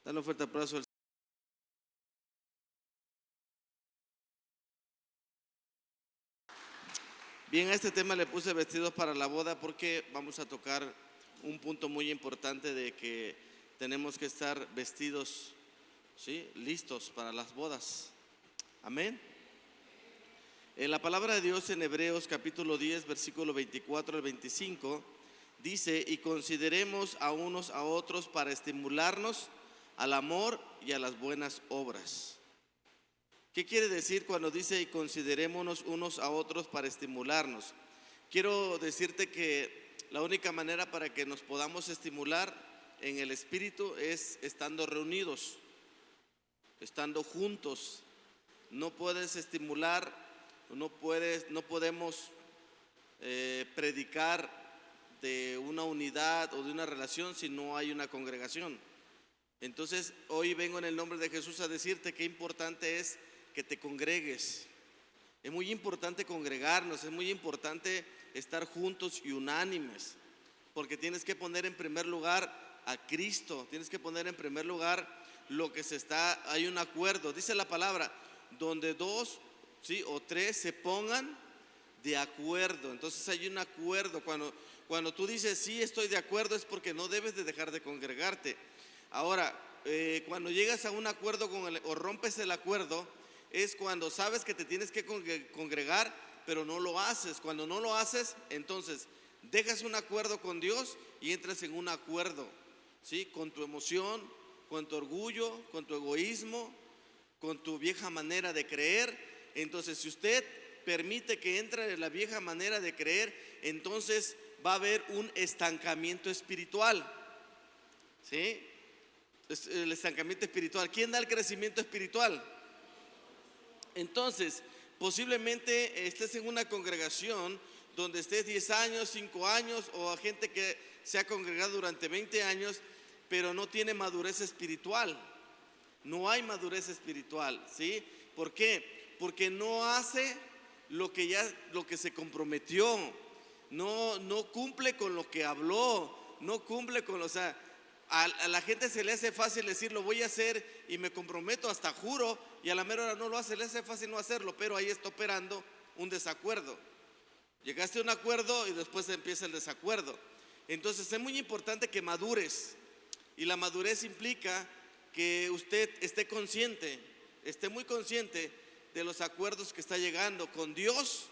Dale un fuerte aplauso. Bien, a este tema le puse vestidos para la boda porque vamos a tocar un punto muy importante de que tenemos que estar vestidos, ¿sí?, listos para las bodas. Amén. En la palabra de Dios en Hebreos capítulo 10, versículo 24 al 25, dice: y consideremos a unos a otros para estimularnos al amor y a las buenas obras. ¿Qué quiere decir cuando dice y considerémonos unos a otros para estimularnos? Quiero decirte que la única manera para que nos podamos estimular en el espíritu es estando reunidos, estando juntos. No puedes estimular, no podemos predicar de una unidad o de una relación si no hay una congregación. Entonces hoy vengo en el nombre de Jesús a decirte qué importante es que te congregues. Es muy importante congregarnos, es muy importante estar juntos y unánimes, porque tienes que poner en primer lugar a Cristo, tienes que poner en primer lugar lo que hay un acuerdo. Dice la palabra, donde dos, ¿sí?, o tres se pongan de acuerdo. Entonces hay un acuerdo. Cuando tú dices sí, estoy de acuerdo, es porque no debes de dejar de congregarte. Ahora, cuando llegas a un acuerdo o rompes el acuerdo, es cuando sabes que te tienes que congregar, pero no lo haces. Cuando no lo haces, entonces dejas un acuerdo con Dios y entras en un acuerdo, ¿sí?, con tu emoción, con tu orgullo, con tu egoísmo, con tu vieja manera de creer. Entonces, si usted permite que entre en la vieja manera de creer, entonces va a haber un estancamiento espiritual, ¿sí? El estancamiento espiritual. ¿Quién da el crecimiento espiritual? Entonces, posiblemente estés en una congregación donde estés 10 años, 5 años, o a gente que se ha congregado durante 20 años, pero no tiene madurez espiritual. No hay madurez espiritual, ¿sí? ¿Por qué? Porque no hace lo que se comprometió, no cumple con lo que habló, no cumple con, a la gente se le hace fácil decir lo voy a hacer y me comprometo, hasta juro, y a la mera hora no lo hace, le hace fácil no hacerlo, pero ahí está operando un desacuerdo. Llegaste a un acuerdo y después empieza el desacuerdo. Entonces es muy importante que madures, y la madurez implica que usted esté consciente, esté muy consciente de los acuerdos que está llegando con Dios,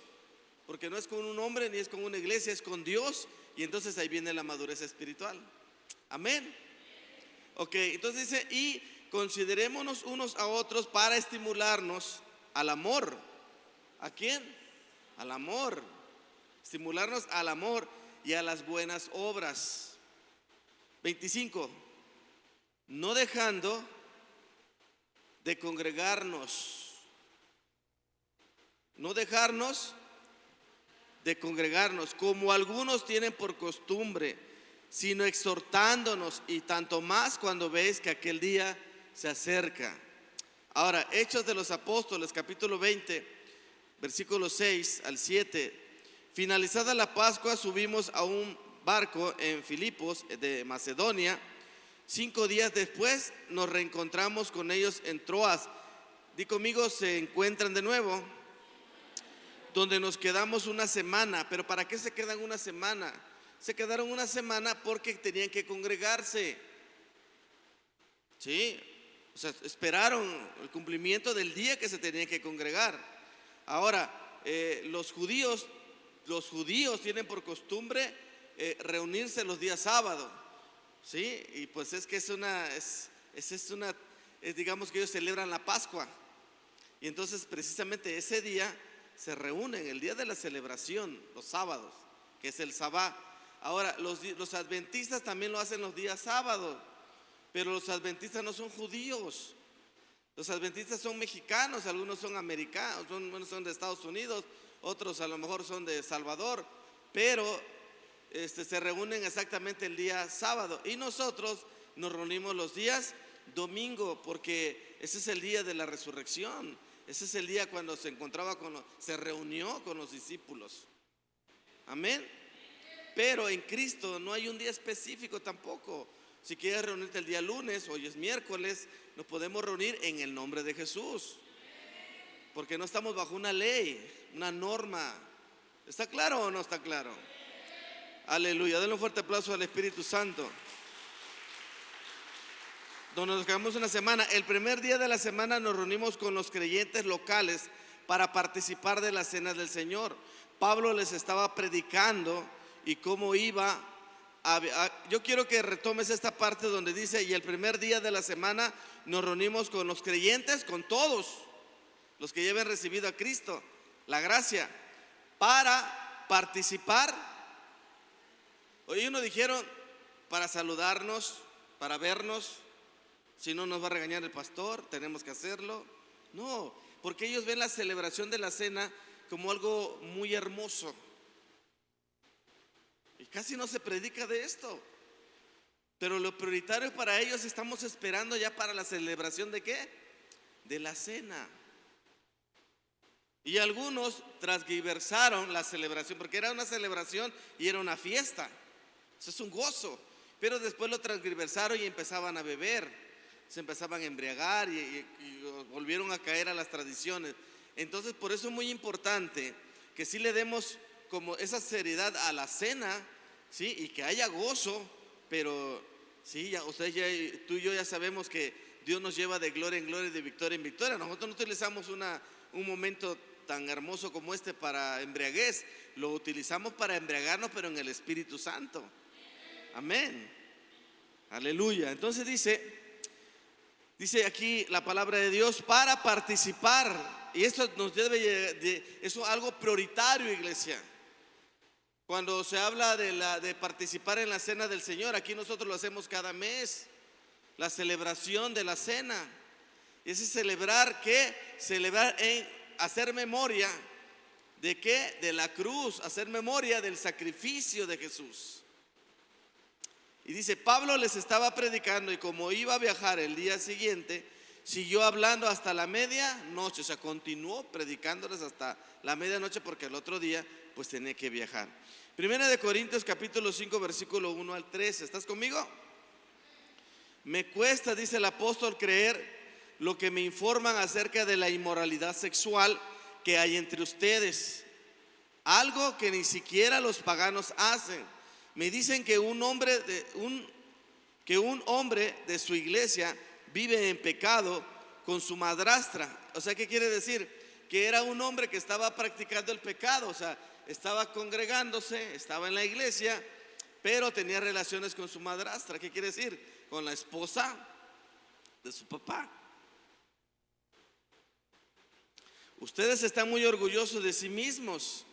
porque no es con un hombre ni es con una iglesia, es con Dios, y entonces ahí viene la madurez espiritual. Amén. Ok, entonces dice, y considerémonos unos a otros para estimularnos al amor. ¿A quién? Al amor. Estimularnos al amor y a las buenas obras. 25. No dejando de congregarnos. No dejarnos de congregarnos, como algunos tienen por costumbre, sino exhortándonos, y tanto más cuando veis que aquel día se acerca. Ahora, Hechos de los Apóstoles, capítulo 20, versículos 6 al 7. Finalizada la Pascua, subimos a un barco en Filipos de Macedonia. 5 días después nos reencontramos con ellos en Troas. Di conmigo, se encuentran de nuevo. Donde nos quedamos una semana. ¿Pero para qué se quedan una semana? Se quedaron una semana porque tenían que congregarse, ¿sí? O sea, esperaron el cumplimiento del día que se tenían que congregar. Ahora, los judíos tienen por costumbre reunirse los días sábados, ¿sí? Y pues es que digamos que ellos celebran la Pascua. Y entonces precisamente ese día se reúnen, el día de la celebración, los sábados, que es el sabá. Ahora, los adventistas también lo hacen los días sábados, pero los adventistas no son judíos. Los adventistas son mexicanos, algunos son americanos, son de Estados Unidos, otros a lo mejor son de Salvador, pero se reúnen exactamente el día sábado. Y nosotros nos reunimos los días domingo, porque ese es el día de la resurrección. Ese es el día cuando se reunió con los discípulos. Amén. Pero en Cristo no hay un día específico tampoco. Si quieres reunirte el día lunes, hoy es miércoles, nos podemos reunir en el nombre de Jesús. Porque no estamos bajo una ley, una norma. ¿Está claro o no está claro? Aleluya, denle un fuerte aplauso al Espíritu Santo. Donde nos quedamos una semana. El primer día de la semana nos reunimos con los creyentes locales para participar de la cena del Señor. Pablo les estaba predicando y cómo iba yo quiero que retomes esta parte donde dice: y el primer día de la semana nos reunimos con los creyentes, con todos los que ya habían recibido a Cristo, la gracia, para participar. Hoy uno dijeron para saludarnos, para vernos. Si no nos va a regañar el pastor, tenemos que hacerlo. No, porque ellos ven la celebración de la cena como algo muy hermoso. Y casi no se predica de esto. Pero lo prioritario para ellos, estamos esperando ya para la celebración ¿de qué? De la cena. Y algunos transgiversaron la celebración, porque era una celebración y era una fiesta. Eso es un gozo. Pero después lo transgiversaron y empezaban a beber, se empezaban a embriagar y volvieron a caer a las tradiciones. Entonces, por eso es muy importante que sí le demos como esa seriedad a la cena, ¿sí? Y que haya gozo, pero sí, ya, tú y yo ya sabemos que Dios nos lleva de gloria en gloria y de victoria en victoria. Nosotros no utilizamos un momento tan hermoso como este para embriaguez, lo utilizamos para embriagarnos, pero en el Espíritu Santo. Amén. Aleluya. Entonces dice aquí la palabra de Dios, para participar. Y esto nos eso es algo prioritario, iglesia. Cuando se habla de participar en la cena del Señor, aquí nosotros lo hacemos cada mes, la celebración de la cena. Y ese celebrar, ¿qué? Celebrar en hacer memoria de ¿qué? De la cruz, hacer memoria del sacrificio de Jesús. Y dice, Pablo les estaba predicando y como iba a viajar el día siguiente, siguió hablando hasta la medianoche. O sea, continuó predicándoles hasta la medianoche porque el otro día pues tenía que viajar. Primera de Corintios capítulo 5 versículo 1 al 13. ¿Estás conmigo? Me cuesta, dice el apóstol, creer lo que me informan acerca de la inmoralidad sexual que hay entre ustedes. Algo que ni siquiera los paganos hacen. Me dicen que un hombre de su iglesia vive en pecado con su madrastra. O sea, ¿qué quiere decir? Que era un hombre que estaba practicando el pecado. O sea, estaba congregándose, estaba en la iglesia, pero tenía relaciones con su madrastra. ¿Qué quiere decir? Con la esposa de su papá. Ustedes están muy orgullosos de sí mismos.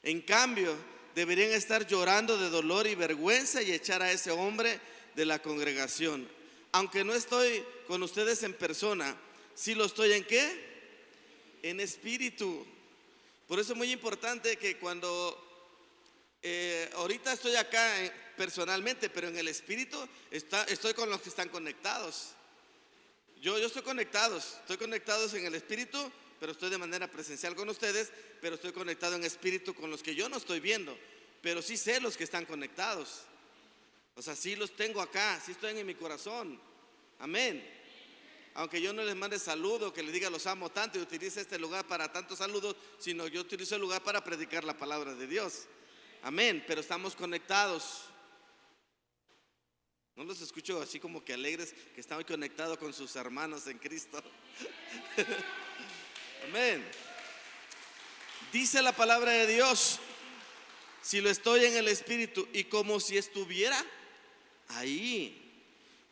En cambio, deberían estar llorando de dolor y vergüenza y echar a ese hombre de la congregación. Aunque no estoy con ustedes en persona, ¿sí lo estoy en qué? En espíritu. Por eso es muy importante que cuando ahorita estoy acá personalmente, pero en el espíritu estoy con los que están conectados. Yo estoy conectados en el espíritu, pero estoy de manera presencial con ustedes, pero estoy conectado en espíritu con los que yo no estoy viendo, pero sí sé los que están conectados. O sea, sí los tengo acá, sí estoy en mi corazón. Amén. Aunque yo no les mande saludo, que les diga los amo tanto y utilice este lugar para tantos saludos, sino yo utilizo el lugar para predicar la palabra de Dios. Amén, pero estamos conectados. No los escucho así como que alegres, que están conectados con sus hermanos en Cristo. Amén. Dice la palabra de Dios, si lo estoy en el espíritu y como si estuviera ahí,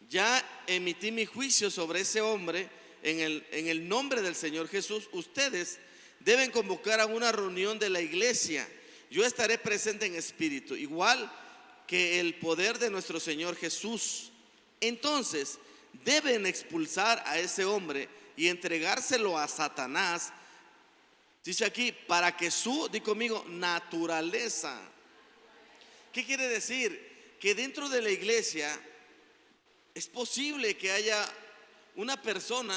ya emití mi juicio sobre ese hombre en el nombre del Señor Jesús. Ustedes deben convocar a una reunión de la iglesia. Yo estaré presente en espíritu, igual que el poder de nuestro Señor Jesús. Entonces deben expulsar a ese hombre y entregárselo a Satanás. Dice aquí, para que di conmigo, naturaleza. ¿Qué quiere decir? Que dentro de la iglesia es posible que haya una persona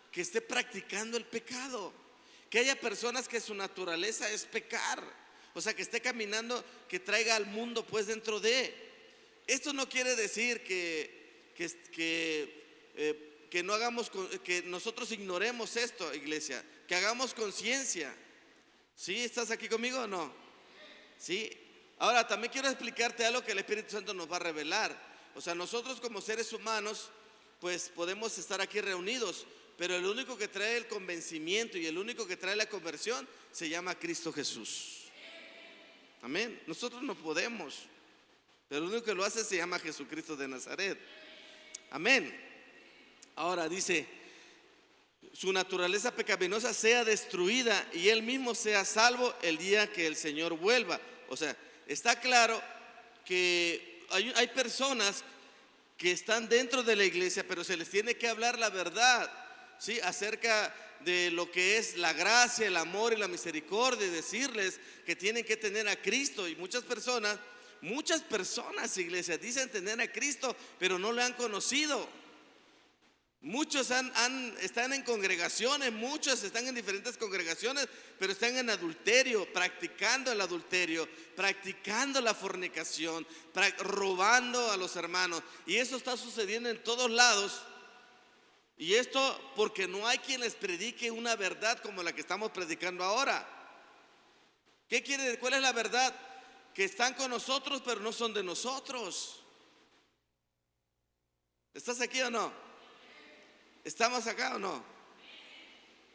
que esté practicando el pecado, que haya personas que su naturaleza es pecar, o sea, que esté caminando, que traiga al mundo pues dentro de. Esto no quiere decir que no hagamos, que nosotros ignoremos esto, iglesia, que hagamos conciencia. ¿Sí? ¿Estás aquí conmigo o no? ¿Sí? Ahora también quiero explicarte algo que el Espíritu Santo nos va a revelar. O sea, nosotros como seres humanos, pues podemos estar aquí reunidos, pero el único que trae el convencimiento y el único que trae la conversión se llama Cristo Jesús. Amén. Nosotros no podemos, pero el único que lo hace se llama Jesucristo de Nazaret. Amén. Ahora dice, su naturaleza pecaminosa sea destruida y él mismo sea salvo el día que el Señor vuelva. O sea, está claro que hay personas que están dentro de la iglesia, pero se les tiene que hablar la verdad, ¿sí? Acerca de lo que es la gracia, el amor y la misericordia, y decirles que tienen que tener a Cristo. Y muchas personas, iglesia, dicen tener a Cristo, pero no lo han conocido. Muchos están en congregaciones, muchos están en diferentes congregaciones, pero están en adulterio, practicando el adulterio, practicando la fornicación, robando a los hermanos. Y eso está sucediendo en todos lados. Y esto porque no hay quien les predique una verdad como la que estamos predicando ahora. ¿Cuál es la verdad? Que están con nosotros, pero no son de nosotros. ¿Estás aquí o no? ¿Estamos acá o no?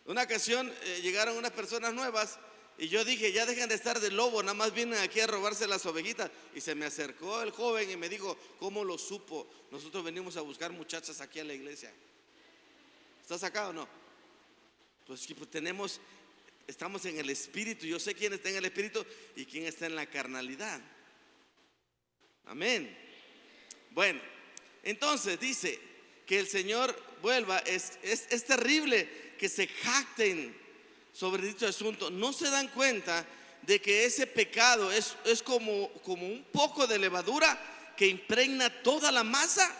Una ocasión llegaron unas personas nuevas y yo dije, ya dejen de estar de lobo, nada más vienen aquí a robarse las ovejitas. Y se me acercó el joven y me dijo, ¿cómo lo supo? Nosotros venimos a buscar muchachas aquí a la iglesia. ¿Estás acá o no? Pues estamos en el Espíritu. Yo sé quién está en el Espíritu y quién está en la carnalidad. Amén. Bueno, entonces dice que el Señor vuelva. Es terrible que se jacten sobre dicho asunto. No se dan cuenta de que ese pecado es como un poco de levadura que impregna toda la masa.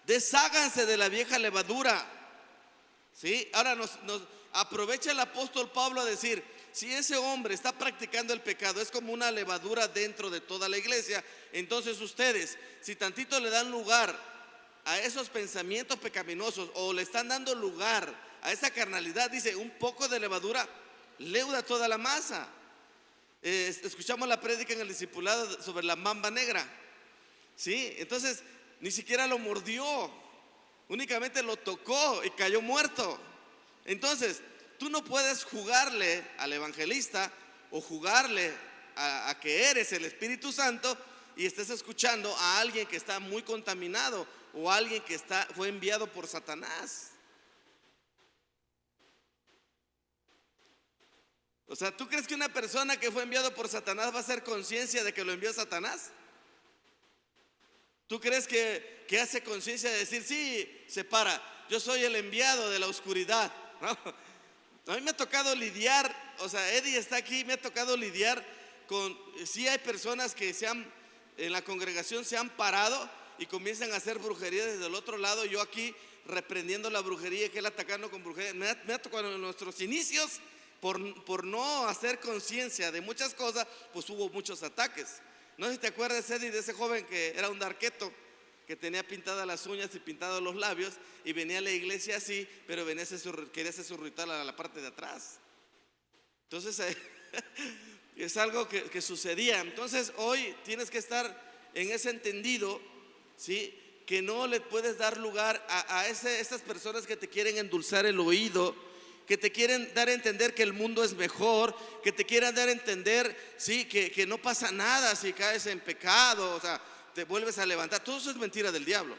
Desháganse de la vieja levadura. ¿Sí? Ahora nos aprovecha el apóstol Pablo a decir, si ese hombre está practicando el pecado, es como una levadura dentro de toda la iglesia. Entonces ustedes, si tantito le dan lugar a esos pensamientos pecaminosos o le están dando lugar a esa carnalidad, dice, un poco de levadura leuda toda la masa. Escuchamos la prédica en el discipulado sobre la mamba negra, ¿sí? Entonces ni siquiera lo mordió, únicamente lo tocó y cayó muerto. Entonces tú no puedes jugarle al evangelista o jugarle a que eres el Espíritu Santo y estés escuchando a alguien que está muy contaminado o a alguien que fue enviado por Satanás. O sea, ¿tú crees que una persona que fue enviado por Satanás va a hacer conciencia de que lo envió Satanás? ¿Tú crees que hace conciencia de decir, sí, yo soy el enviado de la oscuridad? ¿No? A mí me ha tocado lidiar, o sea, Eddie está aquí, me ha tocado lidiar con, sí hay personas que en la congregación se han parado y comienzan a hacer brujería desde el otro lado, yo aquí reprendiendo la brujería, que él atacando con brujería. Me ha tocado en nuestros inicios, por no hacer conciencia de muchas cosas, pues hubo muchos ataques. No sé si te acuerdas, Eddie, de ese joven que era un darqueto, que tenía pintadas las uñas y pintados los labios y venía a la iglesia así, pero quería hacer su ritual a la parte de atrás. Entonces es algo que sucedía. Entonces hoy tienes que estar en ese entendido, ¿sí? Que no le puedes dar lugar a estas personas que te quieren endulzar el oído, que te quieren dar a entender que el mundo es mejor, que te quieren dar a entender, sí, que no pasa nada si caes en pecado, o sea, te vuelves a levantar. Todo eso es mentira del diablo,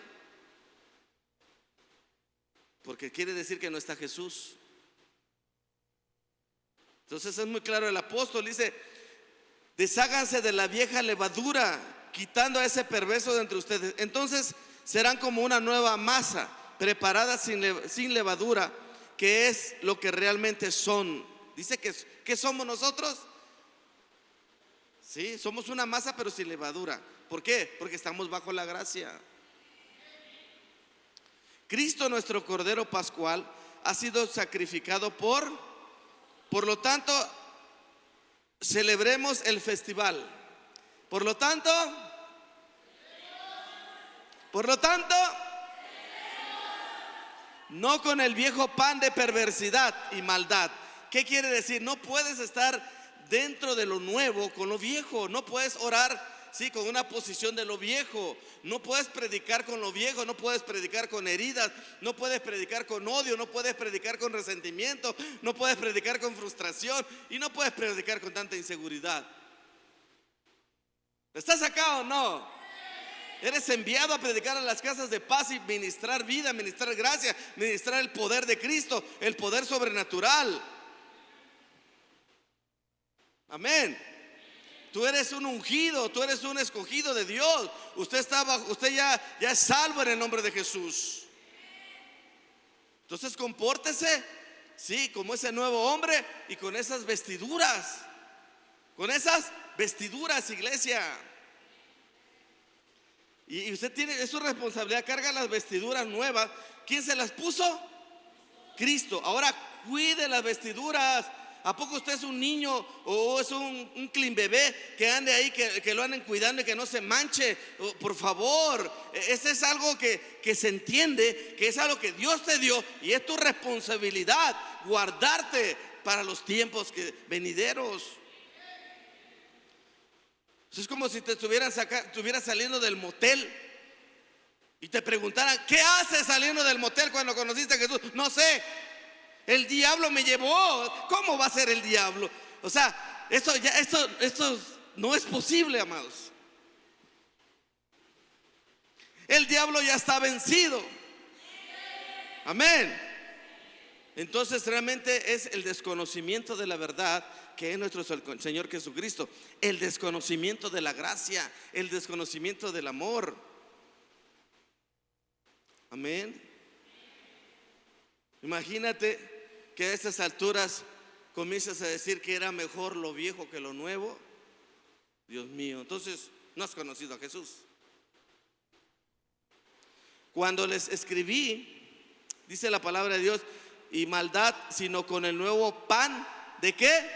porque quiere decir que no está Jesús. Entonces es muy claro, el apóstol dice, desháganse de la vieja levadura, quitando a ese perverso de entre ustedes. Entonces serán como una nueva masa, preparada sin levadura, que es lo que realmente son. Dice que somos nosotros. Sí, somos una masa pero sin levadura. ¿Por qué? Porque estamos bajo la gracia. Cristo, nuestro Cordero Pascual, ha sido sacrificado por lo tanto, celebremos el festival. Por lo tanto, Por lo tanto, no con el viejo pan de perversidad y maldad. ¿Qué quiere decir? No puedes estar dentro de lo nuevo con lo viejo. No puedes orar, sí, con una posición de lo viejo. No puedes predicar con lo viejo. No puedes predicar con heridas. No puedes predicar con odio. No puedes predicar con resentimiento. No puedes predicar con frustración. Y no puedes predicar con tanta inseguridad. ¿Estás acá o no? Eres enviado a predicar a las casas de paz y ministrar vida, ministrar gracia, ministrar el poder de Cristo, el poder sobrenatural. Amén. Tú eres un ungido, tú eres un escogido de Dios. Usted ya es salvo en el nombre de Jesús. Entonces compórtese, sí, como ese nuevo hombre y con esas vestiduras. Con esas vestiduras, iglesia. Y usted es su responsabilidad, carga las vestiduras nuevas. ¿Quién se las puso? Cristo. Ahora cuide las vestiduras. ¿A poco usted es un niño o es un clean bebé que ande ahí, que lo anden cuidando y que no se manche? Por favor, ese es algo que se entiende, que es algo que Dios te dio y es tu responsabilidad guardarte para los tiempos venideros. Es como si te estuvieras saliendo del motel y te preguntaran: ¿qué haces saliendo del motel cuando conociste a Jesús? No sé, el diablo me llevó. ¿Cómo va a ser el diablo? O sea, esto no es posible, amados. El diablo ya está vencido. Amén. Entonces realmente es el desconocimiento de la verdad, que es nuestro Señor Jesucristo. El desconocimiento de la gracia, el desconocimiento del amor. Amén. Imagínate que a estas alturas comienzas a decir que era mejor lo viejo que lo nuevo. Dios mío, entonces no has conocido a Jesús. Cuando les escribí, dice la palabra de Dios, y maldad, sino con el nuevo pan, ¿de qué?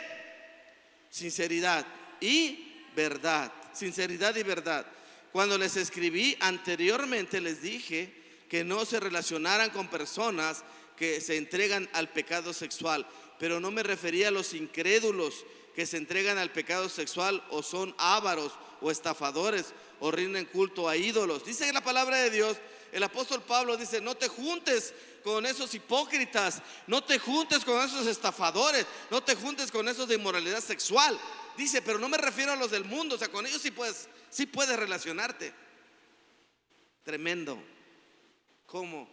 Sinceridad y verdad. Sinceridad y verdad. Cuando les escribí anteriormente, les dije que no se relacionaran con personas que se entregan al pecado sexual, pero no me refería a los incrédulos que se entregan al pecado sexual o son ávaros o estafadores o rinden culto a ídolos. Dice la palabra de Dios, el apóstol Pablo dice: no te juntes con esos hipócritas, no te juntes con esos estafadores, no te juntes con esos de inmoralidad sexual. Dice, pero no me refiero a los del mundo, o sea, con ellos sí puedes relacionarte. Tremendo. ¿Cómo?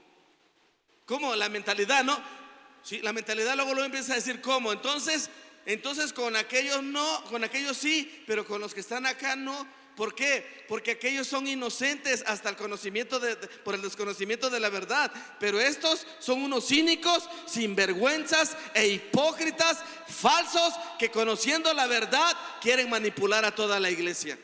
La mentalidad, ¿no? Sí, la mentalidad luego empieza a decir ¿cómo? Entonces con aquellos no, con aquellos sí, pero con los que están acá no. ¿Por qué? Porque aquellos son inocentes hasta el conocimiento por el desconocimiento de la verdad. Pero estos son unos cínicos, sinvergüenzas e hipócritas, falsos, que conociendo la verdad quieren manipular a toda la iglesia.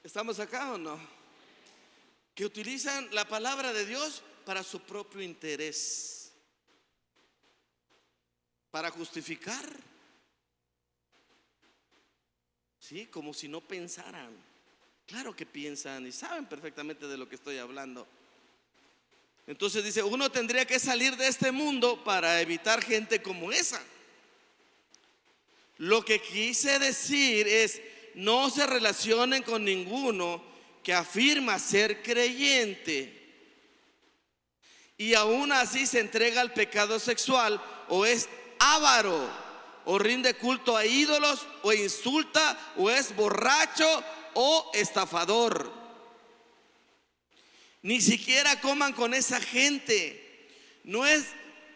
¿Estamos acá o no? Que utilizan la palabra de Dios para su propio interés, para justificar, sí, como si no pensaran. Claro que piensan y saben perfectamente de lo que estoy hablando. Entonces dice, uno tendría que salir de este mundo para evitar gente como esa. Lo que quise decir es: no se relacionen con ninguno que afirma ser creyente y aún así se entrega al pecado sexual, o es avaro, o rinde culto a ídolos, o insulta, o es borracho o estafador. Ni siquiera coman con esa gente. No es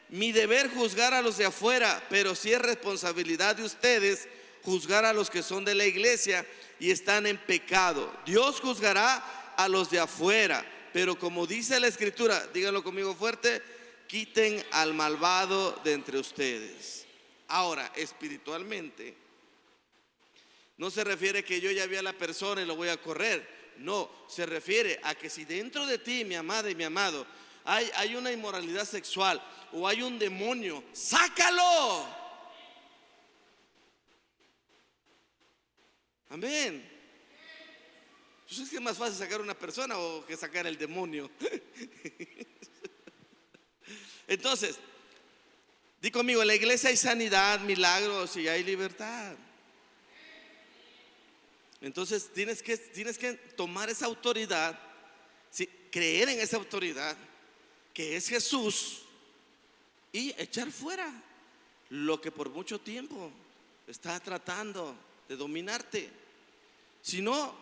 mi deber juzgar a los de afuera, pero sí es responsabilidad de ustedes juzgar a los que son de la iglesia y están en pecado. Dios juzgará a los de afuera, pero como dice la escritura, díganlo conmigo fuerte: quiten al malvado de entre ustedes. Ahora, espiritualmente, no se refiere que yo ya vi a la persona y lo voy a correr. No, se refiere a que si dentro de ti, mi amada y mi amado, hay una inmoralidad sexual o hay un demonio, sácalo. Amén. Pues es que es más fácil sacar una persona o que sacar el demonio. Entonces, di conmigo, en la iglesia hay sanidad, milagros y hay libertad. Entonces tienes que tomar esa autoridad, ¿sí? Creer en esa autoridad que es Jesús y echar fuera lo que por mucho tiempo está tratando de dominarte. Si no,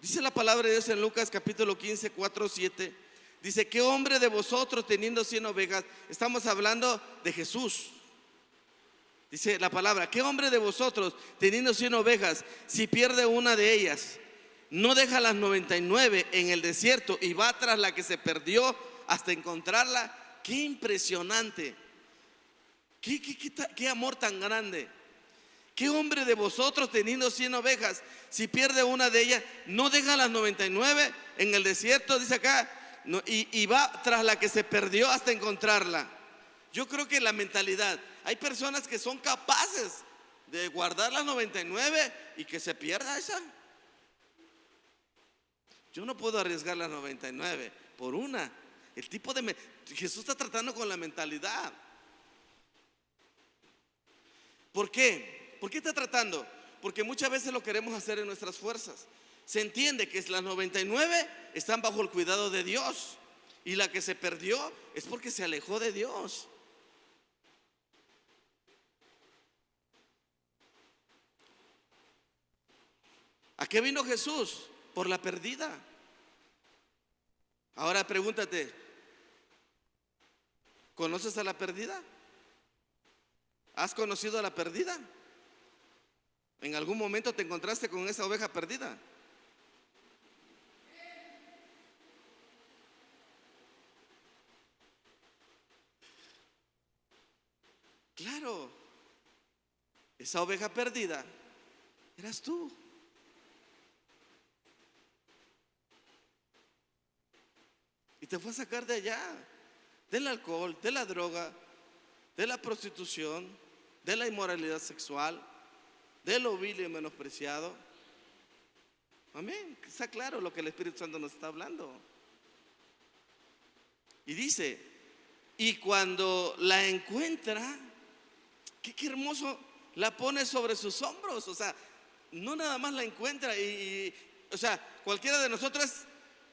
dice la palabra de Dios en Lucas capítulo 15, 4, 7. Dice: ¿qué hombre de vosotros teniendo 100 ovejas? Estamos hablando de Jesús. Dice la palabra: ¿qué hombre de vosotros teniendo 100 ovejas, si pierde una de ellas, no deja las 99 en el desierto y va tras la que se perdió hasta encontrarla? Qué impresionante. Qué amor tan grande. ¿Qué hombre de vosotros teniendo 100 ovejas, si pierde una de ellas, no deja las 99 en el desierto? Dice acá, no, y va tras la que se perdió hasta encontrarla. Yo creo que la mentalidad, hay personas que son capaces de guardar las 99 y que se pierda esa. Yo no puedo arriesgar las 99 por una. Jesús está tratando con la mentalidad. ¿Por qué? ¿Por qué está tratando? Porque muchas veces lo queremos hacer en nuestras fuerzas. Se entiende que las 99 están bajo el cuidado de Dios, y la que se perdió es porque se alejó de Dios. ¿A qué vino Jesús? Por la perdida. Ahora pregúntate, ¿conoces a la perdida? ¿Has conocido a la perdida? ¿En algún momento te encontraste con esa oveja perdida? Claro, esa oveja perdida eras tú. Y te fue a sacar de allá, del alcohol, de la droga, de la prostitución, de la inmoralidad sexual, de lo vil y menospreciado. Amén. Está claro lo que el Espíritu Santo nos está hablando. Y dice: y cuando la encuentra, qué hermoso, la pone sobre sus hombros. O sea, no nada más la encuentra o sea, cualquiera de nosotros: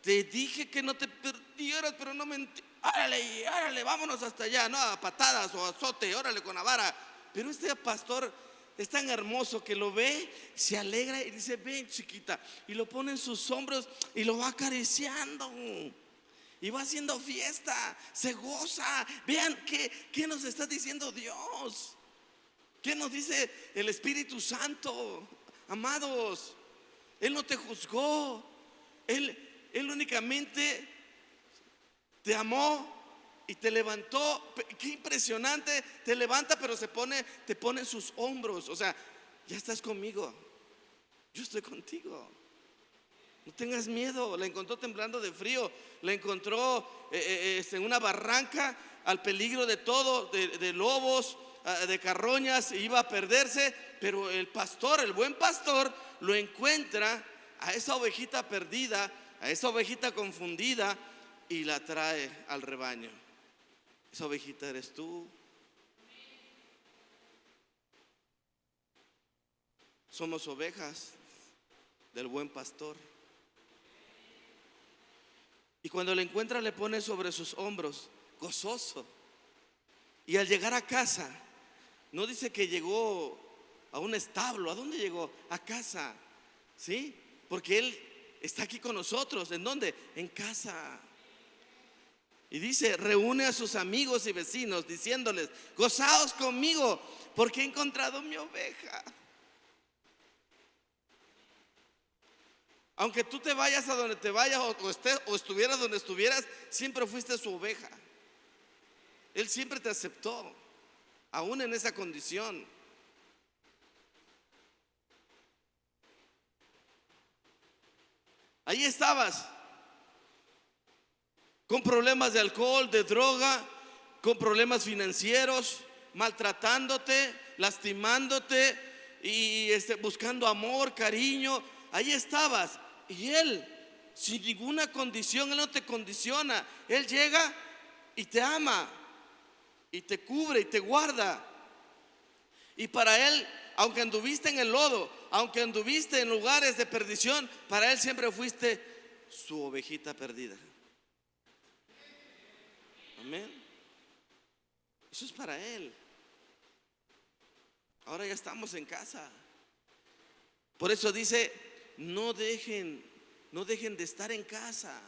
te dije que no te perdieras, pero no me órale, vámonos hasta allá, no a patadas o a azote, órale con la vara. Pero este pastor es tan hermoso que lo ve, se alegra y dice: ven, chiquita, y lo pone en sus hombros y lo va acariciando y va haciendo fiesta, se goza. Vean qué nos está diciendo Dios, qué nos dice el Espíritu Santo. Amados, Él no te juzgó, Él únicamente te amó y te levantó. Qué impresionante, te levanta, pero te pone en sus hombros. O sea, ya estás conmigo, yo estoy contigo, no tengas miedo. La encontró temblando de frío, la encontró en una barranca, al peligro de todo, de lobos, de carroñas, iba a perderse. Pero el pastor, el buen pastor, lo encuentra a esa ovejita perdida, a esa ovejita confundida, y la trae al rebaño. Esa ovejita eres tú. Somos ovejas del buen pastor. Y cuando la encuentra, le pone sobre sus hombros, gozoso. Y al llegar a casa, no dice que llegó a un establo. ¿A dónde llegó? A casa. ¿Sí? Porque Él está aquí con nosotros. ¿En dónde? En casa. Y dice: reúne a sus amigos y vecinos, diciéndoles: gozaos conmigo, porque he encontrado mi oveja. Aunque tú te vayas a donde te vayas, o estuvieras donde estuvieras, siempre fuiste su oveja. Él siempre te aceptó, aún en esa condición. Ahí estabas, con problemas de alcohol, de droga, con problemas financieros, maltratándote, lastimándote y buscando amor, cariño. Ahí estabas. Y Él, sin ninguna condición, Él no te condiciona. Él llega y te ama, y te cubre y te guarda. Y para Él, aunque anduviste en el lodo, aunque anduviste en lugares de perdición, para Él siempre fuiste su ovejita perdida. Amén. Eso es para Él. Ahora ya estamos en casa. Por eso dice: no dejen de estar en casa,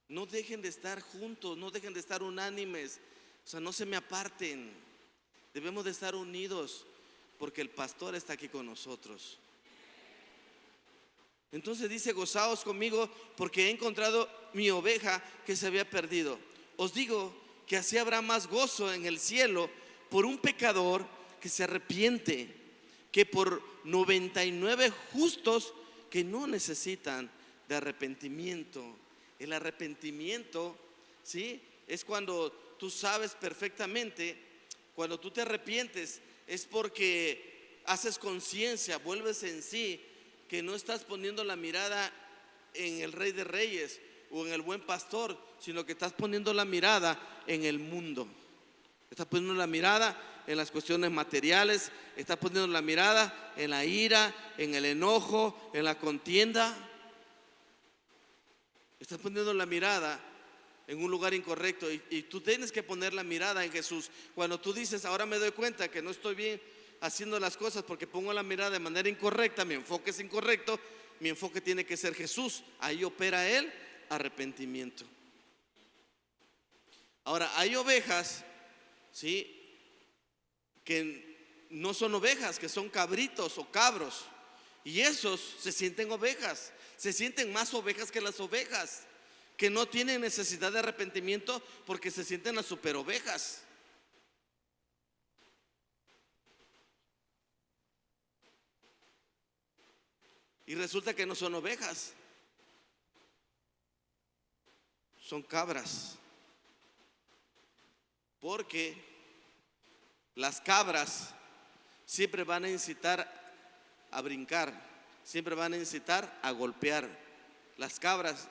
no dejen de estar juntos, no dejen de estar unánimes. O sea, no se me aparten. Debemos de estar unidos, porque el pastor está aquí con nosotros. Entonces dice: gozaos conmigo, porque he encontrado mi oveja que se había perdido. Os digo que así habrá más gozo en el cielo por un pecador que se arrepiente, que por 99 justos que no necesitan de arrepentimiento. El arrepentimiento, ¿sí?, es cuando tú sabes perfectamente, cuando tú te arrepientes, es porque haces conciencia, vuelves en sí, que no estás poniendo la mirada en el Rey de Reyes o en el buen pastor, sino que estás poniendo la mirada en el mundo. Estás poniendo la mirada en las cuestiones materiales, estás poniendo la mirada en la ira, en el enojo, en la contienda. Estás poniendo la mirada en un lugar incorrecto, y tú tienes que poner la mirada en Jesús. Cuando tú dices: ahora me doy cuenta que no estoy bien haciendo las cosas porque pongo la mirada de manera incorrecta, mi enfoque es incorrecto, mi enfoque tiene que ser Jesús. Ahí opera el arrepentimiento. Ahora, hay ovejas, ¿sí?, que no son ovejas, que son cabritos o cabros, y esos se sienten ovejas, se sienten más ovejas que las ovejas, que no tienen necesidad de arrepentimiento porque se sienten las super ovejas. Y resulta que no son ovejas, son cabras. Porque las cabras siempre van a incitar a brincar, siempre van a incitar a golpear. Las cabras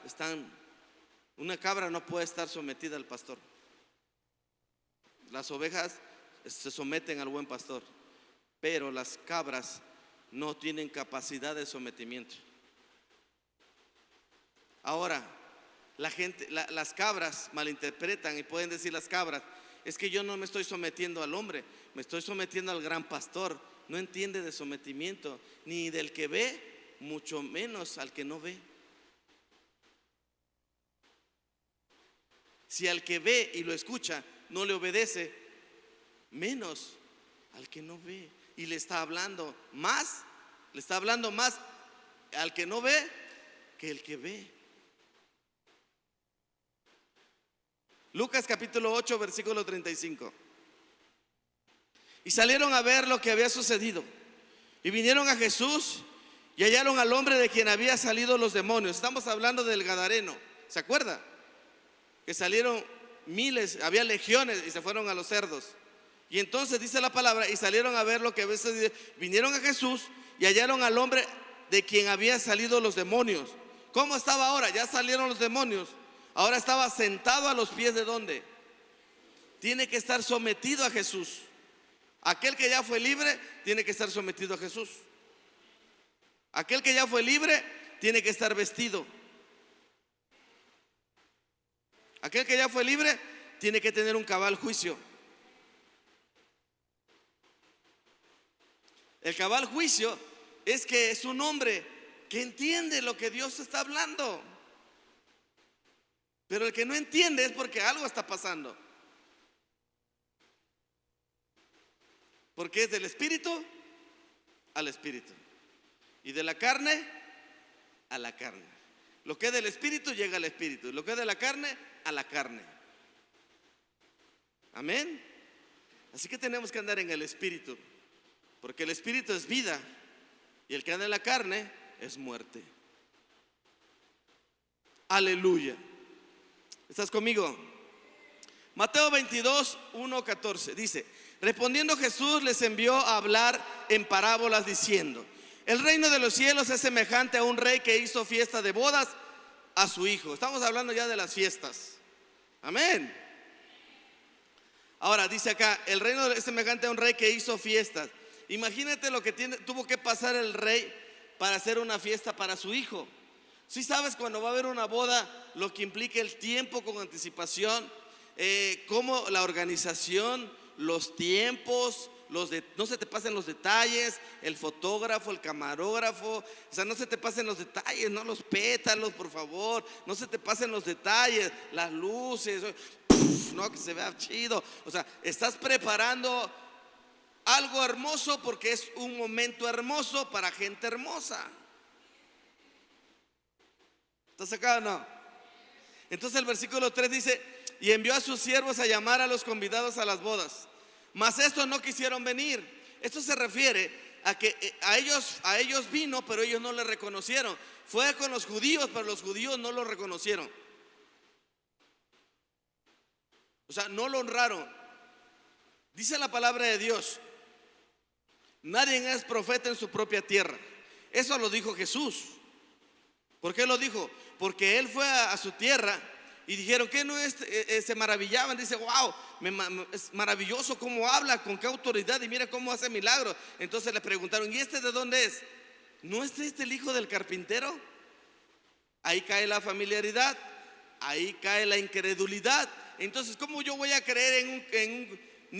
una cabra no puede estar sometida al pastor. Las ovejas se someten al buen pastor, pero las cabras no tienen capacidad de sometimiento. Ahora, las cabras malinterpretan y pueden decir las cabras: es que yo no me estoy sometiendo al hombre, me estoy sometiendo al gran pastor. No entiende de sometimiento, ni del que ve, mucho menos al que no ve. Si al que ve y lo escucha no le obedece, menos al que no ve. Y le está hablando más al que no ve que el que ve. Lucas capítulo 8, versículo 35. Y salieron a ver lo que había sucedido, y vinieron a Jesús y hallaron al hombre de quien había salido los demonios. Estamos hablando del Gadareno, ¿se acuerda? Que salieron miles, había legiones, y se fueron a los cerdos. Y entonces dice la palabra: y salieron a ver lo que había sucedido. Vinieron a Jesús y hallaron al hombre de quien había salido los demonios. ¿Cómo estaba ahora? Ya salieron los demonios. Ahora estaba sentado a los pies de ¿dónde? Tiene que estar sometido a Jesús. Aquel que ya fue libre tiene que estar sometido a Jesús. Aquel que ya fue libre tiene que estar vestido. Aquel que ya fue libre tiene que tener un cabal juicio. El cabal juicio es que es un hombre que entiende lo que Dios está hablando. Pero el que no entiende es porque algo está pasando. Porque es del espíritu al espíritu, y de la carne a la carne. Lo que es del espíritu llega al espíritu, lo que es de la carne a la carne. Amén. Así que tenemos que andar en el espíritu, porque el espíritu es vida y el que anda en la carne es muerte. Aleluya. ¿Estás conmigo? Mateo 22, 1, 14 dice: Respondiendo Jesús les envió a hablar en parábolas diciendo: el reino de los cielos es semejante a un rey que hizo fiesta de bodas a su hijo. Estamos hablando ya de las fiestas. Amén. Ahora dice acá, el reino es semejante a un rey que hizo fiestas. Imagínate lo que tuvo que pasar el rey para hacer una fiesta para su hijo. Si sabes, cuando va a haber una boda, lo que implica el tiempo con anticipación, cómo la organización, los tiempos, no se te pasen los detalles, el fotógrafo, el camarógrafo, o sea, no se te pasen los detalles, no los pétalos, por favor, no se te pasen los detalles, las luces, no, que se vea chido. O sea, estás preparando algo hermoso porque es un momento hermoso para gente hermosa. ¿Estás acá o no? Entonces el versículo 3 dice: y envió a sus siervos a llamar a los convidados a las bodas, mas estos no quisieron venir. Esto se refiere a que a ellos vino, pero ellos no le reconocieron. Fue con los judíos, pero los judíos no lo reconocieron. O sea, no lo honraron. Dice la palabra de Dios: nadie es profeta en su propia tierra. Eso lo dijo Jesús. ¿Por qué lo dijo? Porque él fue a su tierra y dijeron que no es, se maravillaban. Dice: wow, es maravilloso cómo habla, con qué autoridad, y mira cómo hace milagros. Entonces le preguntaron: ¿y este de dónde es? ¿No es este el hijo del carpintero? Ahí cae la familiaridad, ahí cae la incredulidad. Entonces, ¿cómo yo voy a creer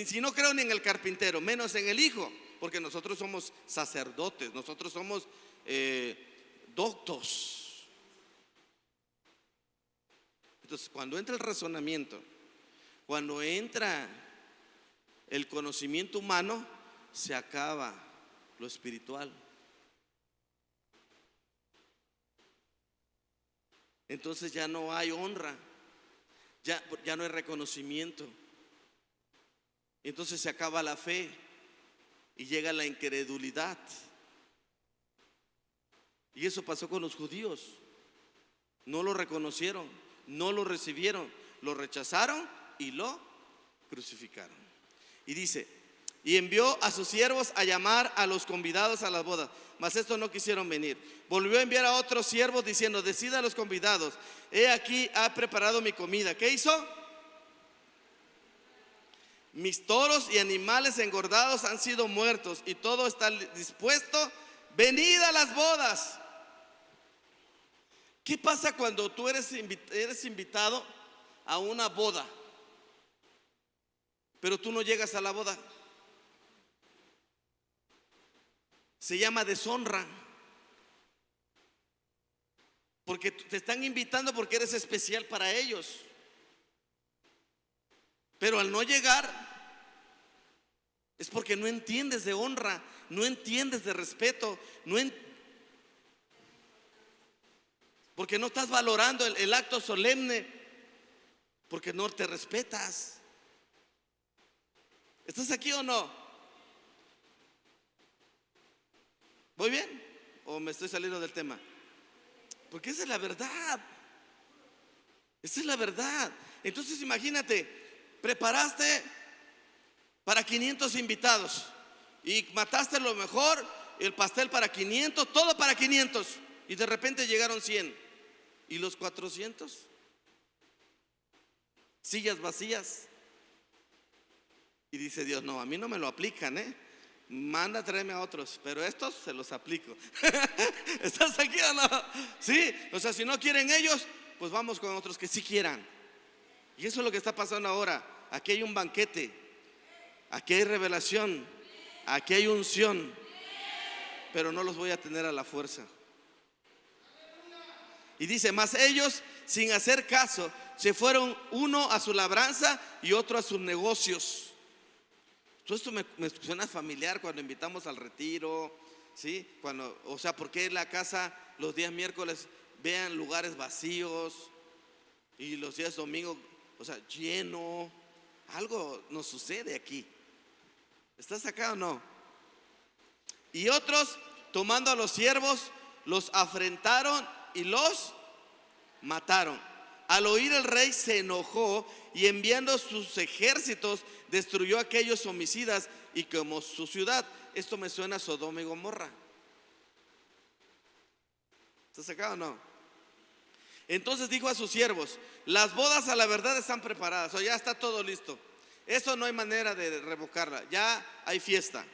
si no creo ni en el carpintero, menos en el hijo? Porque nosotros somos sacerdotes, nosotros somos doctos. Entonces, cuando entra el razonamiento, cuando entra el conocimiento humano, se acaba lo espiritual. Entonces ya no hay honra, ya no hay reconocimiento. Entonces se acaba la fe y llega la incredulidad. Y eso pasó con los judíos. No lo reconocieron, no lo recibieron, lo rechazaron y lo crucificaron. Y dice: y envió a sus siervos a llamar a los convidados a las bodas, mas estos no quisieron venir. Volvió a enviar a otros siervos diciendo: decid a los convidados: he aquí, ha preparado mi comida. ¿Qué hizo? Mis toros y animales engordados han sido muertos y todo está dispuesto. Venid a las bodas. ¿Qué pasa cuando tú eres invitado a una boda, pero tú no llegas a la boda? Se llama deshonra. Porque te están invitando porque eres especial para ellos, pero al no llegar es porque no entiendes de honra, no entiendes de respeto, porque no estás valorando el acto solemne, porque no te respetas. ¿Estás aquí o no? ¿Voy bien? ¿O me estoy saliendo del tema? Porque esa es la verdad. Esa es la verdad. Entonces imagínate, preparaste para 500 invitados y mataste lo mejor, el pastel para 500, todo para 500, y de repente llegaron 100. ¿Y los 400? Sillas vacías. Y dice Dios: no, a mí no me lo aplican, manda a traerme a otros, pero estos se los aplico. ¿Estás aquí o no? Sí, o sea, si no quieren ellos, pues vamos con otros que sí quieran. Y eso es lo que está pasando ahora. Aquí hay un banquete, aquí hay revelación, aquí hay unción, pero no los voy a tener a la fuerza. Y dice: mas ellos, sin hacer caso, se fueron, uno a su labranza y otro a sus negocios. Todo esto me suena familiar cuando invitamos al retiro, ¿sí? O sea, ¿por qué en la casa los días miércoles vean lugares vacíos y los días domingos, o sea, lleno? Algo nos sucede aquí. ¿Estás acá o no? Y otros, tomando a los siervos, los afrentaron y los mataron. Al oír el rey se enojó y enviando sus ejércitos destruyó a aquellos homicidas y quemó su ciudad. Esto me suena a Sodoma y Gomorra. ¿Estás acá o no? Entonces dijo a sus siervos: las bodas a la verdad están preparadas, o ya está todo listo. Eso no hay manera de revocarla, ya hay fiesta.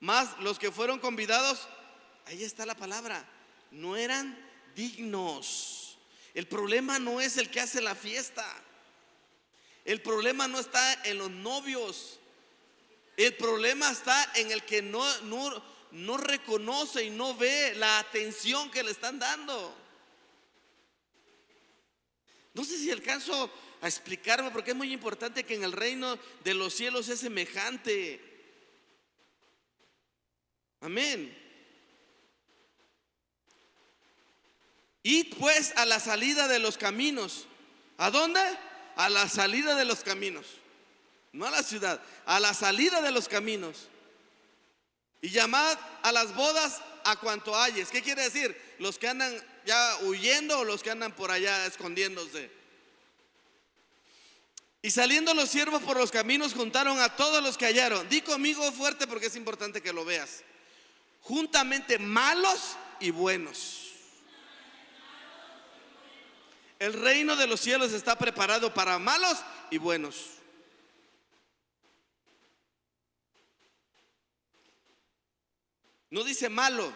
Mas los que fueron convidados, ahí está la palabra, no eran dignos. El problema no es el que hace la fiesta. El problema no está en los novios. El problema está en el que no reconoce y no ve la atención que le están dando. No sé si alcanzo a explicarme, porque es muy importante que en el reino de los cielos es semejante. Amén. Id pues a la salida de los caminos. ¿A dónde? A la salida de los caminos. No a la ciudad, a la salida de los caminos. Y llamad a las bodas a cuanto halles. ¿Qué quiere decir? Los que andan ya huyendo o los que andan por allá escondiéndose. Y saliendo los siervos por los caminos juntaron a todos los que hallaron. Di conmigo fuerte porque es importante que lo veas. Juntamente malos y buenos. El reino de los cielos está preparado para malos y buenos. No dice malo,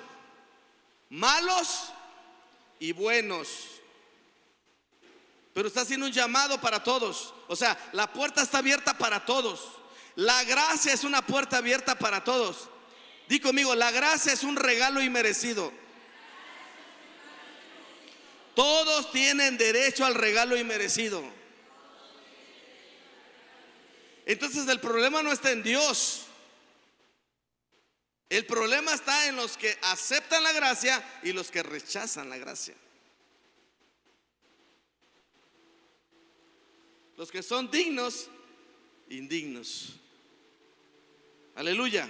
malos y buenos. Pero está haciendo un llamado para todos. O sea, la puerta está abierta para todos. La gracia es una puerta abierta para todos. Di conmigo, la gracia es un regalo inmerecido. Todos tienen derecho al regalo inmerecido. Entonces el problema no está en Dios. El problema está en los que aceptan la gracia y los que rechazan la gracia. Los que son dignos, indignos. Aleluya.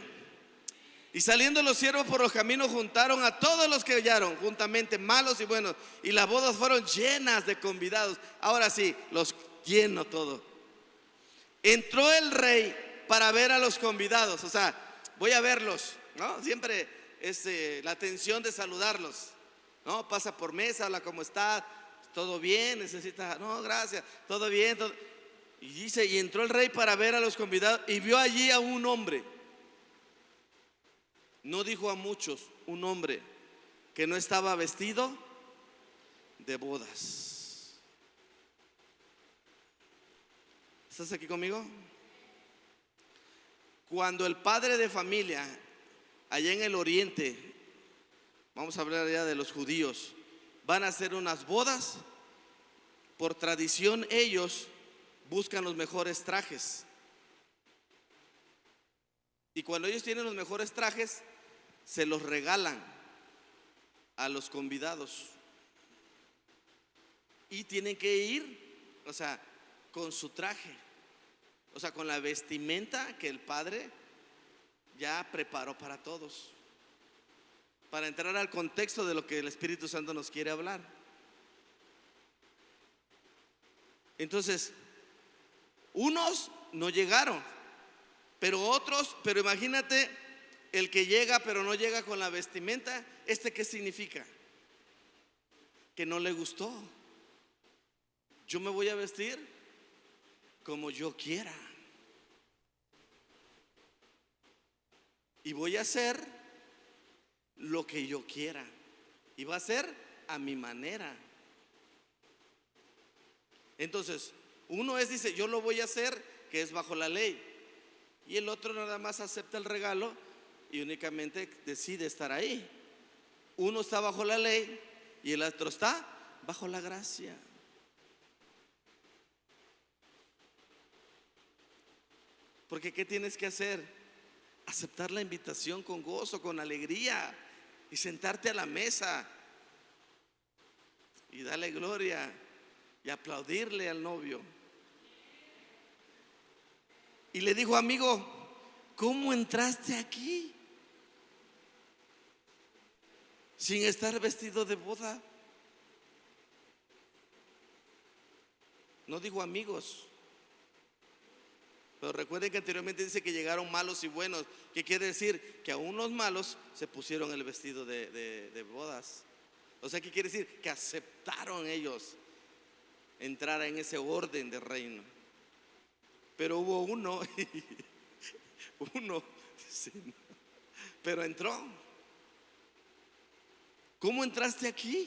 Y saliendo los siervos por los caminos juntaron a todos los que hallaron, juntamente malos y buenos. Y las bodas fueron llenas de convidados. Ahora sí, los lleno todo. Entró el rey para ver a los convidados. O sea, voy a verlos, ¿no? Siempre es la atención de saludarlos, ¿no? Pasa por mesa, habla, ¿cómo está? ¿Todo bien? ¿Necesita? No, gracias, todo bien, todo. Y dice, y entró el rey para ver a los convidados y vio allí a un hombre. No dijo a muchos, un hombre que no estaba vestido de bodas. ¿Estás aquí conmigo? Cuando el padre de familia allá en el oriente, vamos a hablar ya de los judíos, van a hacer unas bodas, por tradición ellos buscan los mejores trajes. Y cuando ellos tienen los mejores trajes, se los regalan a los convidados. Y tienen que ir, o sea, con su traje, o sea, con la vestimenta que el Padre ya preparó para todos, para entrar al contexto de lo que el Espíritu Santo nos quiere hablar. Entonces, unos no llegaron, pero otros, pero imagínate el que llega pero no llega con la vestimenta. ¿Qué significa? Que no le gustó. Yo me voy a vestir como yo quiera y voy a hacer lo que yo quiera y va a ser a mi manera. Entonces, uno dice, yo lo voy a hacer, que es bajo la ley, y el otro nada más acepta el regalo y únicamente decide estar ahí. Uno está bajo la ley y el otro está bajo la gracia. Porque ¿qué tienes que hacer? Aceptar la invitación con gozo, con alegría, y sentarte a la mesa y darle gloria y aplaudirle al novio. Y le dijo, amigo, ¿cómo entraste aquí sin estar vestido de boda? no dijo amigos. Pero recuerden que anteriormente dice que llegaron malos y buenos. ¿Qué quiere decir? Que aún los malos se pusieron el vestido de bodas. O sea, ¿qué quiere decir? Que aceptaron ellos entrar en ese orden de reino. Pero hubo uno, sí, pero entró. ¿Cómo entraste aquí?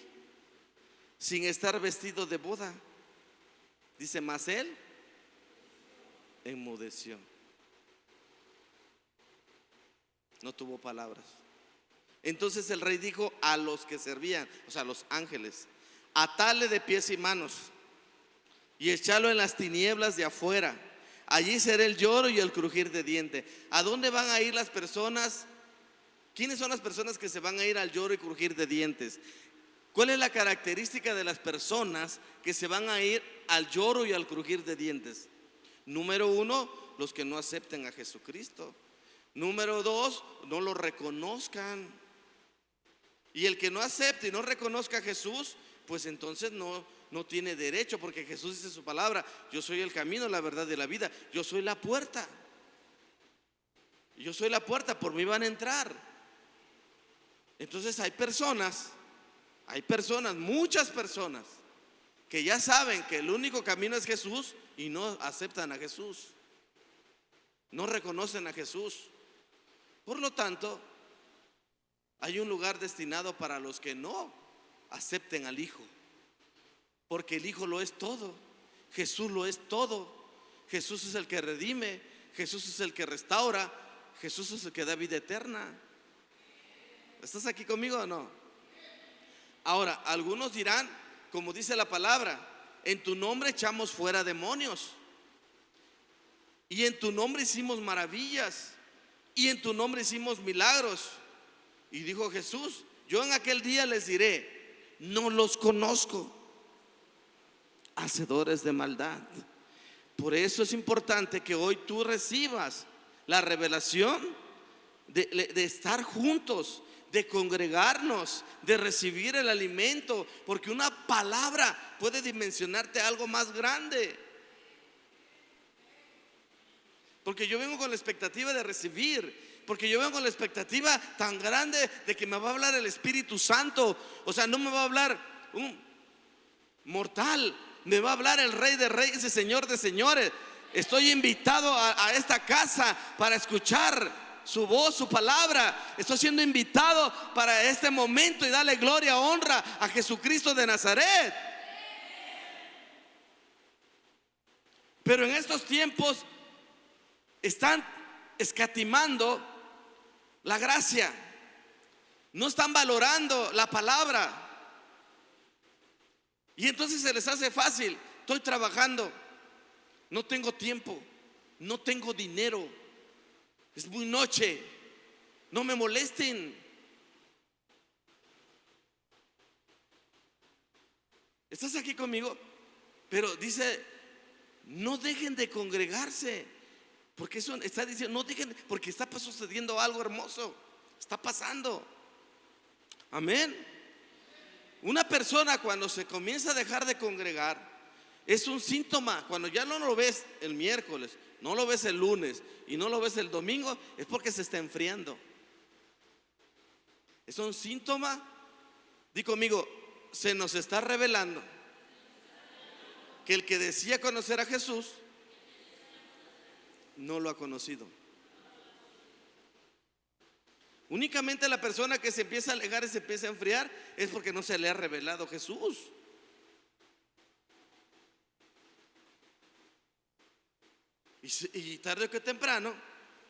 Sin estar vestido de boda. Dice, mas él enmudeció. No tuvo palabras. Entonces el rey dijo a los que servían, o sea, a los ángeles: atale de pies y manos y echarlo en las tinieblas de afuera. Allí será el lloro y el crujir de dientes. ¿A dónde van a ir las personas? ¿Quiénes son las personas que se van a ir al lloro y crujir de dientes? ¿Cuál es la característica de las personas que se van a ir al lloro y al crujir de dientes? Número uno, los que no acepten a Jesucristo. Número dos, no lo reconozcan. Y el que no acepte y no reconozca a Jesús, pues entonces no tiene derecho, porque Jesús dice su palabra: yo soy el camino, la verdad y la vida. Yo soy la puerta. Yo soy la puerta, por mí van a entrar. Entonces hay personas, muchas personas, que ya saben que el único camino es Jesús y no aceptan a Jesús, no reconocen a Jesús. Por lo tanto, hay un lugar destinado para los que no acepten al Hijo, porque el Hijo lo es todo. Jesús lo es todo. Jesús es el que redime, Jesús es el que restaura, Jesús es el que da vida eterna. ¿Estás aquí conmigo o no? Ahora, algunos dirán, como dice la palabra: en tu nombre echamos fuera demonios, y en tu nombre hicimos maravillas, y en tu nombre hicimos milagros. Y dijo Jesús: yo en aquel día les diré: no los conozco, hacedores de maldad. Por eso es importante que hoy tú recibas la revelación de estar juntos, de congregarnos, de recibir el alimento, porque una palabra puede dimensionarte algo más grande. Porque yo vengo con la expectativa de recibir, porque yo vengo con la expectativa tan grande de que me va a hablar el Espíritu Santo. O sea, no me va a hablar un mortal, me va a hablar el Rey de Reyes y Señor de Señores. Estoy invitado a esta casa para escuchar su voz, su palabra. Estoy siendo invitado para este momento y darle gloria, honra a Jesucristo de Nazaret. Pero en estos tiempos están escatimando la gracia, no están valorando la palabra, y entonces se les hace fácil: estoy trabajando, no tengo tiempo, no tengo dinero, es muy noche, no me molesten. ¿Estás aquí conmigo? Pero dice: no dejen de congregarse, porque eso está diciendo, no dejen, porque está sucediendo algo hermoso, está pasando. Amén. Una persona, cuando se comienza a dejar de congregar, es un síntoma. Cuando ya no lo ves el miércoles, no lo ves el lunes y no lo ves el domingo, es porque se está enfriando. Es un síntoma. Di conmigo: se nos está revelando que el que decía conocer a Jesús no lo ha conocido. Únicamente la persona que se empieza a alejar y se empieza a enfriar es porque no se le ha revelado Jesús. Y tarde que temprano,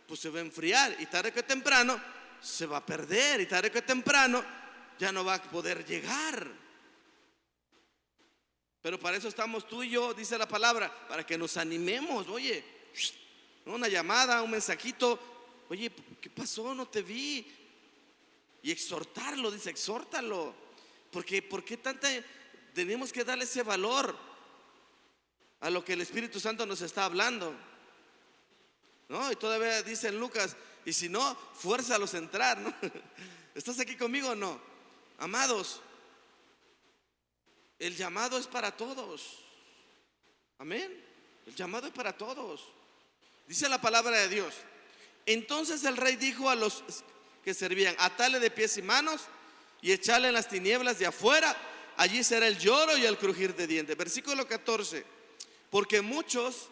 pues se va a enfriar, y tarde que temprano se va a perder, y tarde que temprano ya no va a poder llegar. Pero para eso estamos tú y yo, dice la palabra, para que nos animemos. Oye, una llamada, un mensajito: oye, ¿qué pasó? No te vi. Y exhortarlo, dice: exhórtalo. Porque ¿por qué tenemos que darle ese valor a lo que el Espíritu Santo nos está hablando? ¿No? Y todavía dice en Lucas: y si no, fuérzalos a entrar, ¿no? ¿Estás aquí conmigo o no? Amados, el llamado es para todos. Amén. El llamado es para todos. Dice la palabra de Dios: entonces el rey dijo a los que servían: atale de pies y manos y echarle en las tinieblas de afuera, allí será el lloro y el crujir de dientes. Versículo 14: porque muchos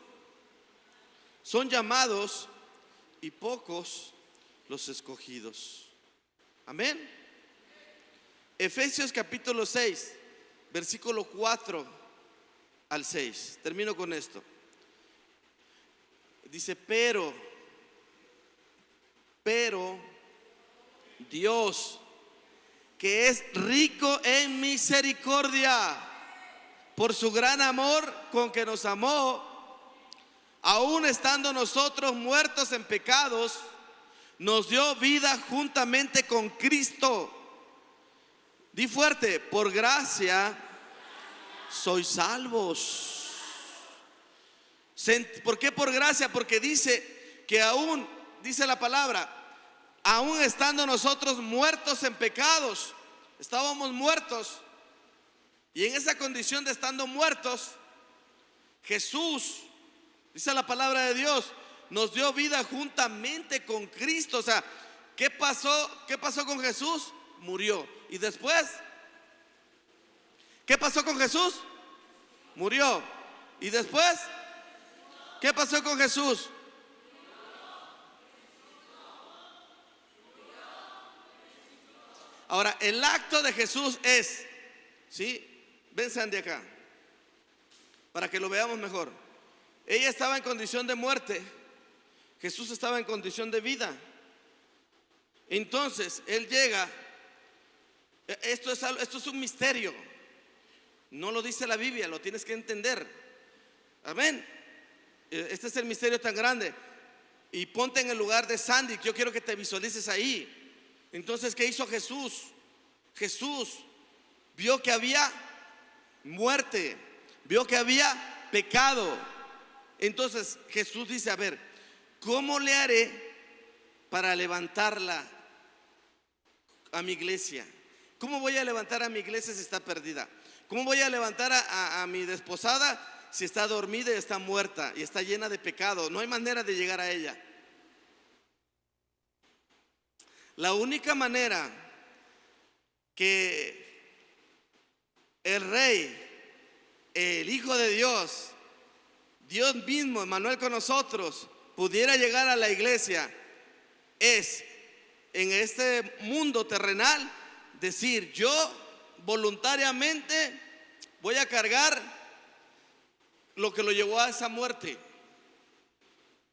son llamados y pocos los escogidos. Amén. Efesios capítulo 6, versículo 4 al 6. Termino con esto. Dice: pero Dios, que es rico en misericordia, por su gran amor con que nos amó, aun estando nosotros muertos en pecados, nos dio vida juntamente con Cristo. Di fuerte: por gracia sois salvos. ¿Por qué por gracia? Porque dice que aún, dice la palabra, aún estando nosotros muertos en pecados, estábamos muertos, y en esa condición de estando muertos, Jesús, dice la palabra de Dios, nos dio vida juntamente con Cristo. O sea, ¿qué pasó? ¿Qué pasó con Jesús? Murió. Y después, ¿qué pasó con Jesús? Murió. Y después, ¿qué pasó con Jesús? Ahora, el acto de Jesús es, ¿sí? Ven, Sandy, acá, para que lo veamos mejor. Ella estaba en condición de muerte, Jesús estaba en condición de vida. Entonces, Él llega. Esto es un misterio. No lo dice la Biblia, lo tienes que entender. Amén. Este es el misterio tan grande. Y ponte en el lugar de Sandy. Yo quiero que te visualices ahí. Entonces, ¿qué hizo Jesús? Jesús vio que había muerte, vio que había pecado. Entonces Jesús dice: a ver, ¿cómo le haré para levantarla a mi iglesia? ¿Cómo voy a levantar a mi iglesia si está perdida? ¿Cómo voy a levantar a mi desposada si está dormida y está muerta y está llena de pecado? No hay manera de llegar a ella. La única manera que el Rey, el Hijo de Dios, Dios mismo, Emmanuel con nosotros, pudiera llegar a la iglesia es, en este mundo terrenal, decir: yo voluntariamente voy a cargar lo que lo llevó a esa muerte.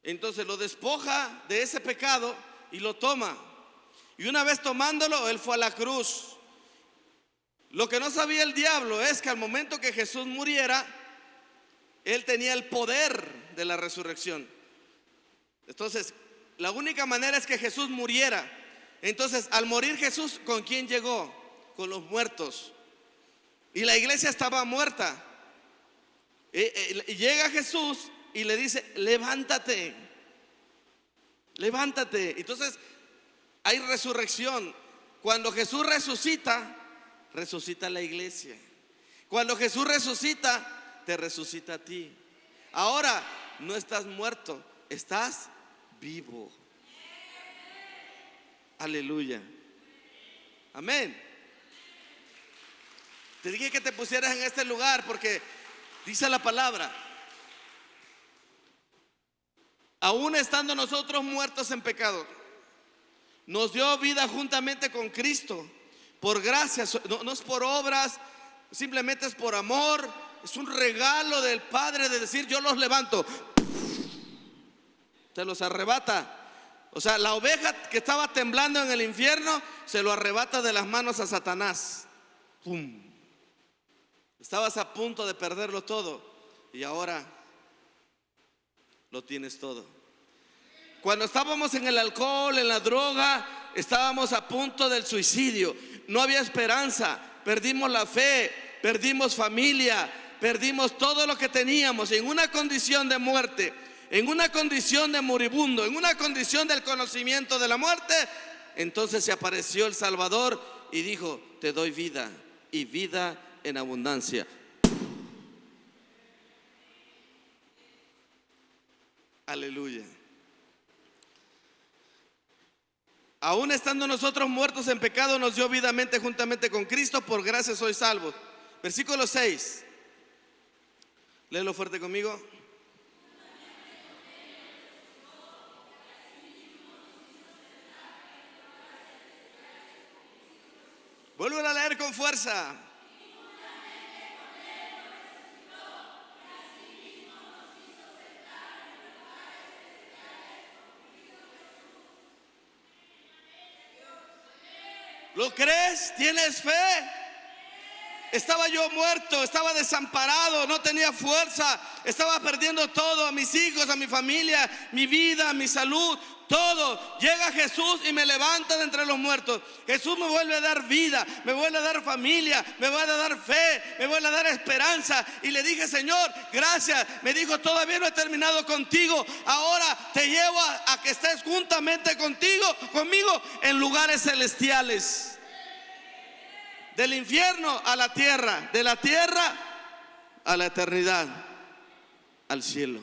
Entonces lo despoja de ese pecado y lo toma. Y una vez tomándolo, Él fue a la cruz. Lo que no sabía el diablo es que al momento que Jesús muriera, Él tenía el poder de la resurrección. Entonces, la única manera es que Jesús muriera. Entonces, al morir Jesús, ¿con quién llegó? Con los muertos. Y la iglesia estaba muerta. Y llega Jesús y le dice: levántate, levántate. Entonces, hay resurrección. Cuando Jesús resucita, resucita la iglesia. Cuando Jesús resucita, te resucita a ti. Ahora no estás muerto, estás vivo. Aleluya. Amén. Te dije que te pusieras en este lugar porque dice la palabra: aún estando nosotros muertos en pecado, nos dio vida juntamente con Cristo. Por gracia, no es por obras, simplemente es por amor. Es un regalo del Padre de decir: yo los levanto. Te los arrebata. O sea, la oveja que estaba temblando en el infierno se lo arrebata de las manos a Satanás. ¡Pum! Estabas a punto de perderlo todo y ahora lo tienes todo. Cuando estábamos en el alcohol, en la droga, estábamos a punto del suicidio. No había esperanza. Perdimos la fe, perdimos familia, perdimos todo lo que teníamos en una condición de muerte, en una condición de moribundo, en una condición del conocimiento de la muerte. Entonces se apareció el Salvador y dijo: te doy vida y vida en abundancia. Aleluya. Aún estando nosotros muertos en pecado, nos dio vida juntamente con Cristo, por gracia sois salvos. Versículo 6. Léelo fuerte conmigo. Vuelvo a leer con fuerza. ¿Lo crees? ¿Tienes fe? Estaba yo muerto, estaba desamparado, no tenía fuerza, estaba perdiendo todo, a mis hijos, a mi familia, mi vida, mi salud, todo. Llega Jesús y me levanta de entre los muertos. Jesús me vuelve a dar vida, me vuelve a dar familia, me vuelve a dar fe, me vuelve a dar esperanza. Y le dije: Señor, gracias. Me dijo: todavía no he terminado contigo, ahora te llevo a que estés juntamente conmigo en lugares celestiales. Del infierno a la tierra, de la tierra a la eternidad, al cielo.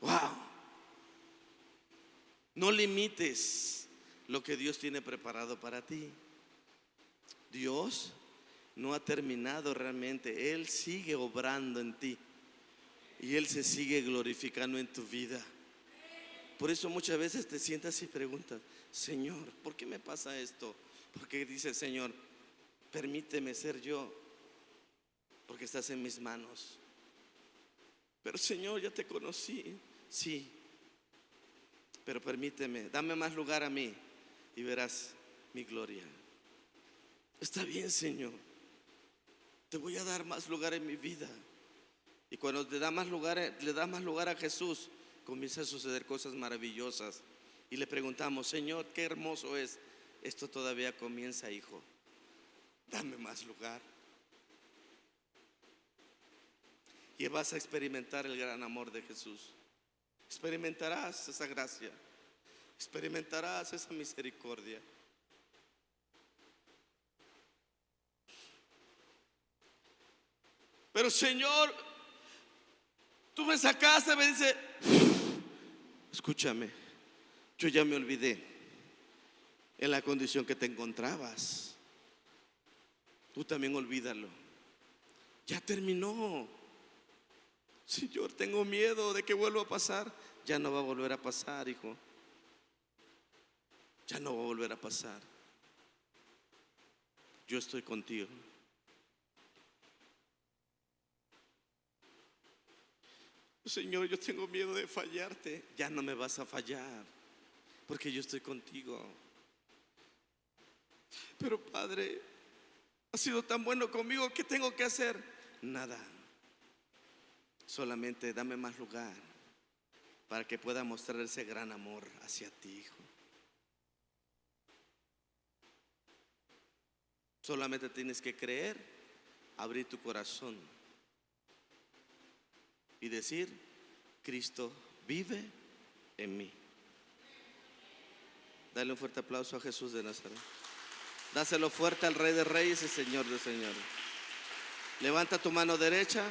Wow. No limites lo que Dios tiene preparado para ti. Dios no ha terminado realmente. Él sigue obrando en ti y Él se sigue glorificando en tu vida. Por eso muchas veces te sientas y preguntas: Señor, ¿por qué me pasa esto? Porque dice: Señor, permíteme ser yo, porque estás en mis manos. Pero Señor, ya te conocí. Sí, pero permíteme, dame más lugar a mí y verás mi gloria. Está bien, Señor, te voy a dar más lugar en mi vida. Y cuando te da más lugar, le das más lugar a Jesús, comienza a suceder cosas maravillosas. Y le preguntamos: Señor, qué hermoso es. Esto todavía comienza, hijo. Dame más lugar. Y vas a experimentar el gran amor de Jesús. Experimentarás esa gracia. Experimentarás esa misericordia. Pero Señor, tú me sacaste, me dice: escúchame, yo ya me olvidé en la condición que te encontrabas. Tú también olvídalo. Ya terminó. Señor, tengo miedo de que vuelva a pasar. Ya no va a volver a pasar, hijo. Ya no va a volver a pasar. Yo estoy contigo. Señor, yo tengo miedo de fallarte. Ya no me vas a fallar, porque yo estoy contigo. Pero Padre, has sido tan bueno conmigo, ¿qué tengo que hacer? Nada. Solamente dame más lugar para que pueda mostrar ese gran amor hacia ti, hijo. Solamente tienes que creer, abrir tu corazón y decir: Cristo vive en mí. Dale un fuerte aplauso a Jesús de Nazaret. Dáselo fuerte al Rey de Reyes y Señor de Señores. Levanta tu mano derecha.